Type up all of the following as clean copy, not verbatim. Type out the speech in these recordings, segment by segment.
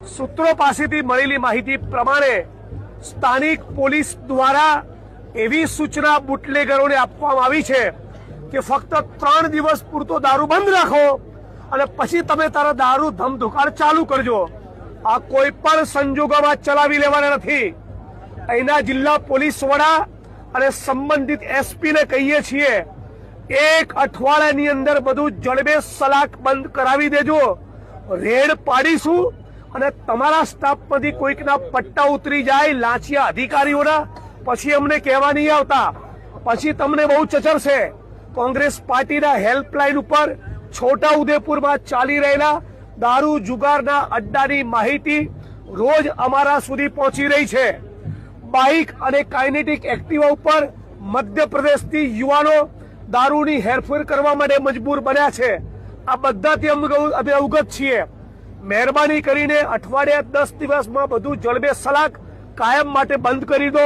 સૂત્રો પાસેથી મળેલી માહિતી પ્રમાણે સ્થાનિક પોલીસ દ્વારા એવી સૂચના બુટલેગરોને આપવામાં આવી છે કે ફક્ત 3 દિવસ પૂરતો દારૂ બંધ રાખો અને પછી તમે તારા દારૂ ધમધુકાર ચાલુ કરજો। આ કોઈ પણ સંજોગોમાં ચલાવી લેવાના નથી। અહીંના જિલ્લા પોલીસ વડા અને સંબંધિત એસપી ને કહીએ છીએ, 1 અઠવાડિયાની અંદર બધું જડબે સલાક બંધ કરાવી દેજો। રેડ પાડીશું અને તમારા સ્ટાફમાંથી કોઈકના પટ્ટા ઉતરી જાય લાંચિયા અધિકારીઓના, પછી અમને કહેવા નહીં આવતા, પછી તમને બહુ ચચરશે। કોંગ્રેસ પાર્ટીના હેલ્પલાઇન ઉપર છોટા ઉદેપુરમાં ચાલી રહેલા દારૂ જુગારના અડ્ડાની માહિતી રોજ અમારા સુધી પહોંચી રહી છે। બાઇક અને કાઇનેટિક એક્ટિવા ઉપર મધ્યપ્રદેશથી યુવાનો દારૂની હેરફેર કરવા માટે મજબૂર બન્યા છે। આ બધાથી અમે અવગત છીએ। મહેરબાની કરીને અઠવાડિયા 10 દિવસમાં બધું જડબે સલાક કાયમ માટે બંધ કરી દો।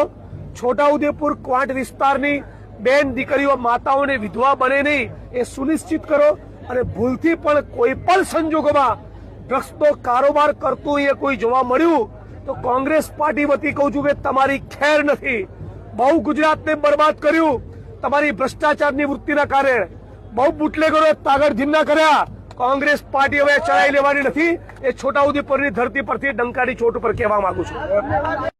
છોટાઉદેપુર ક્વાંટ વિસ્તારની બેન દીકરીઓ માતાઓને વિધવા બને નહીં એ સુનિશ્ચિત કરો અને ભૂલથી પણ કોઈ પણ સંજોગોમાં ડ્રગ્સનો કારોબાર કરતું એ કોઈ જોવા મળ્યું તો કોંગ્રેસ પાર્ટી વતી કહું છું કે તમારી ખેર નથી। બહુ ગુજરાતને બરબાદ કર્યું તમારી ભ્રષ્ટાચારની વૃત્તિના કારણે। બહુ બુટલેગરોએ તાગડધીન્ના કર્યા। કોંગ્રેસ પાર્ટી હવે ચલાવી લેવાની નથી। એ છોટાઉદેપુરની ધરતી પરથી ડંકાની ચોટ ઉપર કહેવા માંગુ છું।